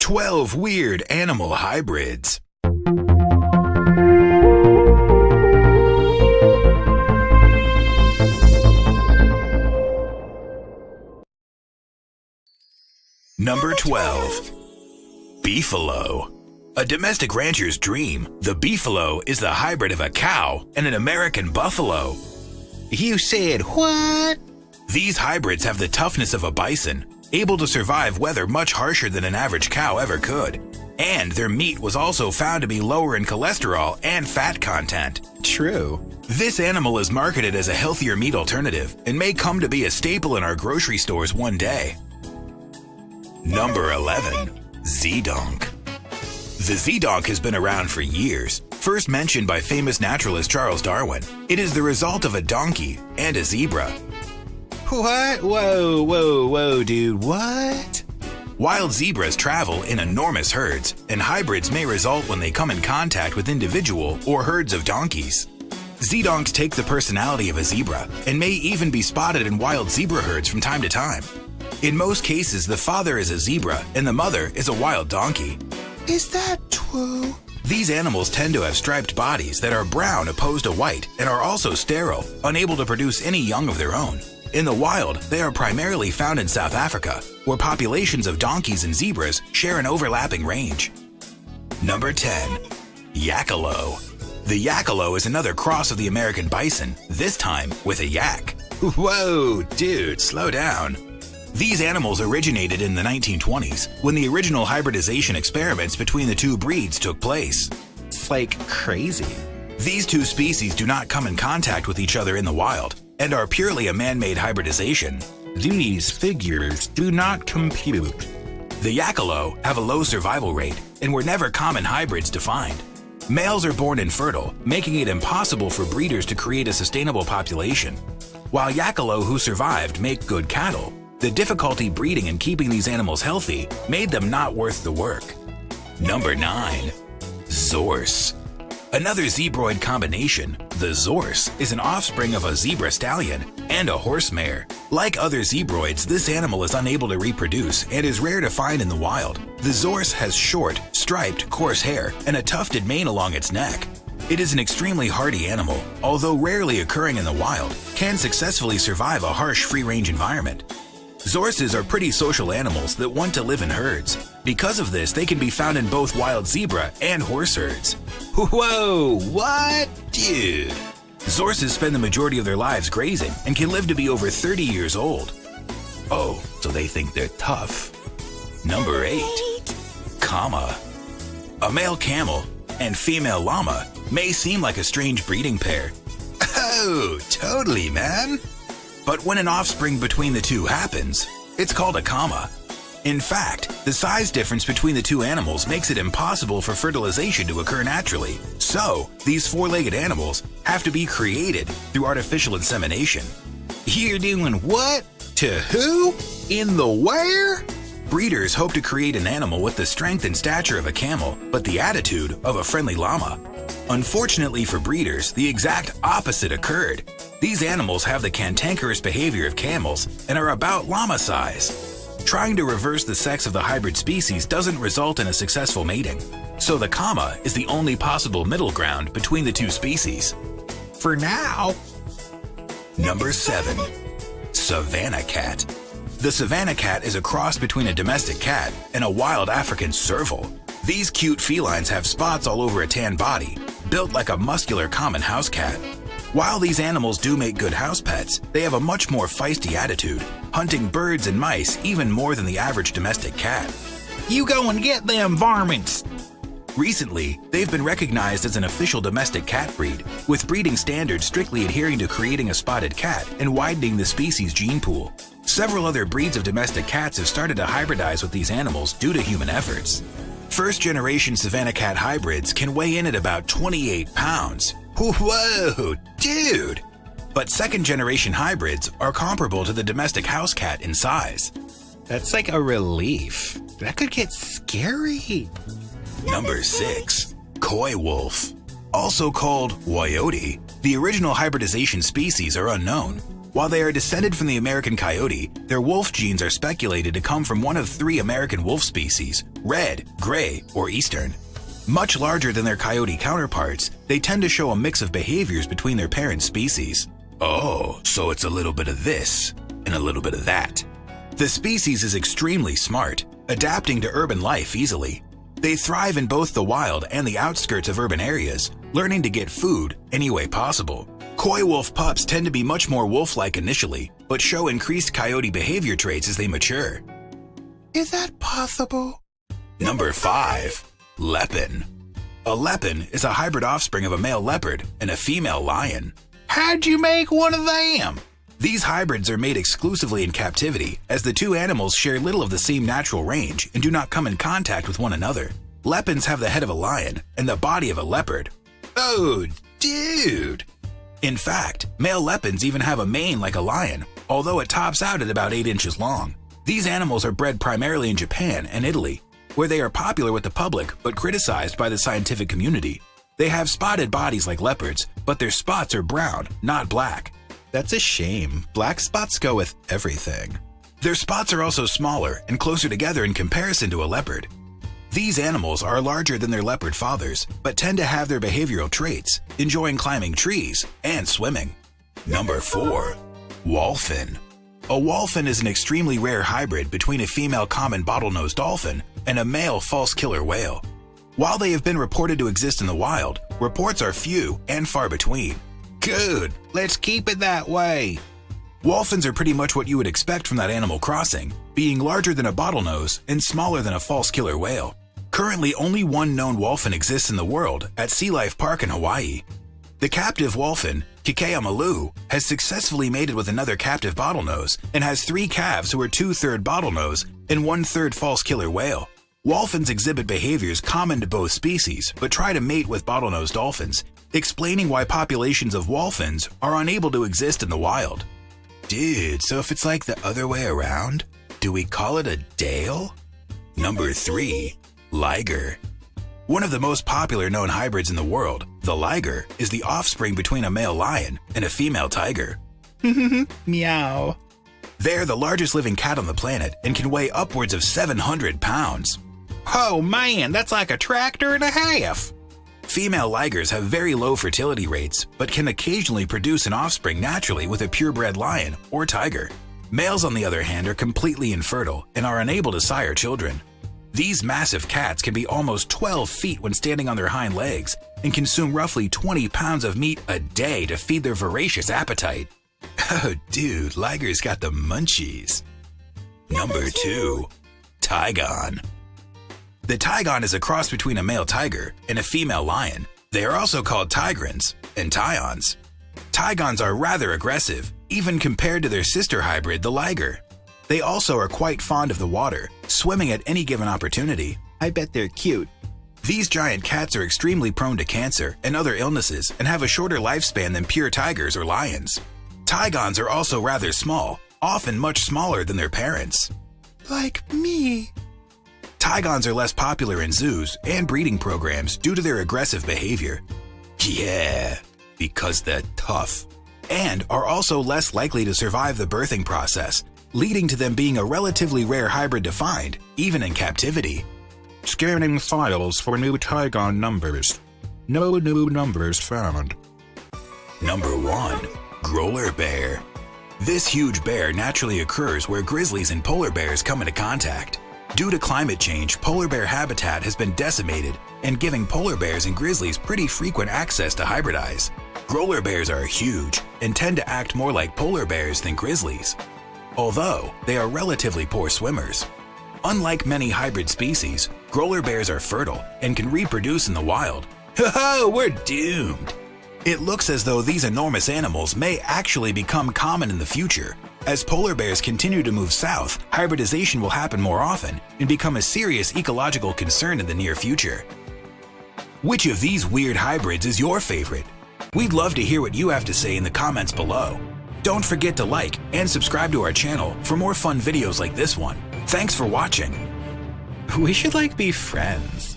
12 weird animal hybrids. Number 12. Beefalo. A domestic rancher's dream, the beefalo is the hybrid of a cow and an American buffalo. You said what? These hybrids have the toughness of a bison, able to survive weather much harsher than an average cow ever could. And their meat was also found to be lower in cholesterol and fat content. True. This animal is marketed as a healthier meat alternative and may come to be a staple in our grocery stores one day. Number 11. Zedonk. The zedonk has been around for years. First mentioned by famous naturalist Charles Darwin, it is the result of a donkey and a zebra. What? Whoa, dude, what? Wild zebras travel in enormous herds, and hybrids may result when they come in contact with individual or herds of donkeys. Zedonks take the personality of a zebra and may even be spotted in wild zebra herds from time to time. In most cases, the father is a zebra and the mother is a wild donkey. Is that true? These animals tend to have striped bodies that are brown opposed to white and are also sterile, unable to produce any young of their own. In the wild, they are primarily found in South Africa, where populations of donkeys and zebras share an overlapping range. Number 10. Yakalo. The yakalo is another cross of the American bison, this time with a yak. Whoa, dude, slow down. These animals originated in the 1920s, when the original hybridization experiments between the two breeds took place. It's like crazy. These two species do not come in contact with each other in the wild, and are purely a man-made hybridization. These figures do not compute. The yakalo have a low survival rate and were never common hybrids to find. Males are born infertile, making it impossible for breeders to create a sustainable population. While yakalo who survived make good cattle, the difficulty breeding and keeping these animals healthy made them not worth the work. Number 9. Zorse. Another zebroid combination, the zorse is an offspring of a zebra stallion and a horse mare. Like other zebroids, this animal is unable to reproduce and is rare to find in the wild. The zorse has short, striped, coarse hair and a tufted mane along its neck. It is an extremely hardy animal, although rarely occurring in the wild, can successfully survive a harsh free-range environment. Zorses are pretty social animals that want to live in herds. Because of this, they can be found in both wild zebra and horse herds. Whoa, what? Dude. Zorses spend the majority of their lives grazing and can live to be over 30 years old. Oh, so they think they're tough. Number 8. Kama. A male camel and female llama may seem like a strange breeding pair. Oh, totally, man. But when an offspring between the two happens, it's called a kama. In fact, the size difference between the two animals makes it impossible for fertilization to occur naturally. So, these four-legged animals have to be created through artificial insemination. You're doing what? To who? In the where? Breeders hope to create an animal with the strength and stature of a camel, but the attitude of a friendly llama. Unfortunately for breeders, the exact opposite occurred. These animals have the cantankerous behavior of camels and are about llama size. Trying to reverse the sex of the hybrid species doesn't result in a successful mating, so the kama is the only possible middle ground between the two species. For now. Number 7. Savannah cat. The Savannah cat is a cross between a domestic cat and a wild African serval. These cute felines have spots all over a tan body, built like a muscular common house cat. While these animals do make good house pets, they have a much more feisty attitude, hunting birds and mice even more than the average domestic cat. You go and get them varmints. Recently, they've been recognized as an official domestic cat breed, with breeding standards strictly adhering to creating a spotted cat and widening the species gene pool. Several other breeds of domestic cats have started to hybridize with these animals due to human efforts. First-generation Savannah cat hybrids can weigh in at about 28 pounds. Whoa, dude! But second-generation hybrids are comparable to the domestic house cat in size. That's like a relief. That could get scary. Number 6. Coy wolf. Also called Wyote, the original hybridization species are unknown. While they are descended from the American coyote, their wolf genes are speculated to come from one of 3 American wolf species, red, gray, or eastern. Much larger than their coyote counterparts, they tend to show a mix of behaviors between their parent species. Oh, so it's a little bit of this and a little bit of that. The species is extremely smart, adapting to urban life easily. They thrive in both the wild and the outskirts of urban areas, learning to get food any way possible. Coy wolf pups tend to be much more wolf-like initially, but show increased coyote behavior traits as they mature. Is that possible? Number 5. Lepin. A lepin is a hybrid offspring of a male leopard and a female lion. How'd you make one of them? These hybrids are made exclusively in captivity, as the 2 animals share little of the same natural range and do not come in contact with one another. Lepins have the head of a lion and the body of a leopard. Oh, dude! In fact, male lepins even have a mane like a lion, although it tops out at about 8 inches long. These animals are bred primarily in Japan and Italy, where they are popular with the public but criticized by the scientific community. They have spotted bodies like leopards, but their spots are brown, not black. That's a shame. Black spots go with everything. Their spots are also smaller and closer together in comparison to a leopard. These animals are larger than their leopard fathers, but tend to have their behavioral traits, enjoying climbing trees and swimming. Number 4. Wholphin. A wholphin is an extremely rare hybrid between a female common bottlenose dolphin and a male false killer whale. While they have been reported to exist in the wild, reports are few and far between. Good, let's keep it that way. Wholphins are pretty much what you would expect from that Animal Crossing, being larger than a bottlenose and smaller than a false killer whale. Currently, only one known wholphin exists in the world at Sea Life Park in Hawaii. The captive wholphin, Kikea Malu, has successfully mated with another captive bottlenose and has 3 calves who are 2/3 bottlenose and 1/3 false killer whale. Wholphins exhibit behaviors common to both species, but try to mate with bottlenose dolphins, explaining why populations of wholphins are unable to exist in the wild. Dude, so if it's like the other way around, do we call it a Dale? Number 3. Liger. One of the most popular known hybrids in the world, the liger is the offspring between a male lion and a female tiger. Meow. They're the largest living cat on the planet and can weigh upwards of 700 pounds. Oh man, that's like a tractor and a half. Female ligers have very low fertility rates, but can occasionally produce an offspring naturally with a purebred lion or tiger. Males, on the other hand, are completely infertile and are unable to sire children. These massive cats can be almost 12 feet when standing on their hind legs and consume roughly 20 pounds of meat a day to feed their voracious appetite. Oh dude, Liger's got the munchies. Number 2. Tigon. The tigon is a cross between a male tiger and a female lion. They are also called tigrans and tions. Tigons are rather aggressive, even compared to their sister hybrid, the liger. They also are quite fond of the water, swimming at any given opportunity. I bet they're cute. These giant cats are extremely prone to cancer and other illnesses and have a shorter lifespan than pure tigers or lions. Tigons are also rather small, often much smaller than their parents. Like me. Tigons are less popular in zoos and breeding programs due to their aggressive behavior. Yeah, because they're tough. And are also less likely to survive the birthing process, leading to them being a relatively rare hybrid to find, even in captivity. Scanning files for new Tigon numbers. No new numbers found. Number 1. Growler bear. This huge bear naturally occurs where grizzlies and polar bears come into contact. Due to climate change, polar bear habitat has been decimated and giving polar bears and grizzlies pretty frequent access to hybridize. Growler bears are huge and tend to act more like polar bears than grizzlies, although they are relatively poor swimmers. Unlike many hybrid species, growler bears are fertile and can reproduce in the wild. Oh, we're doomed. It looks as though these enormous animals may actually become common in the future. As polar bears continue to move south, hybridization will happen more often and become a serious ecological concern in the near future. Which of these weird hybrids is your favorite? We'd love to hear what you have to say in the comments below. Don't forget to like and subscribe to our channel for more fun videos like this one. Thanks for watching. We should be friends.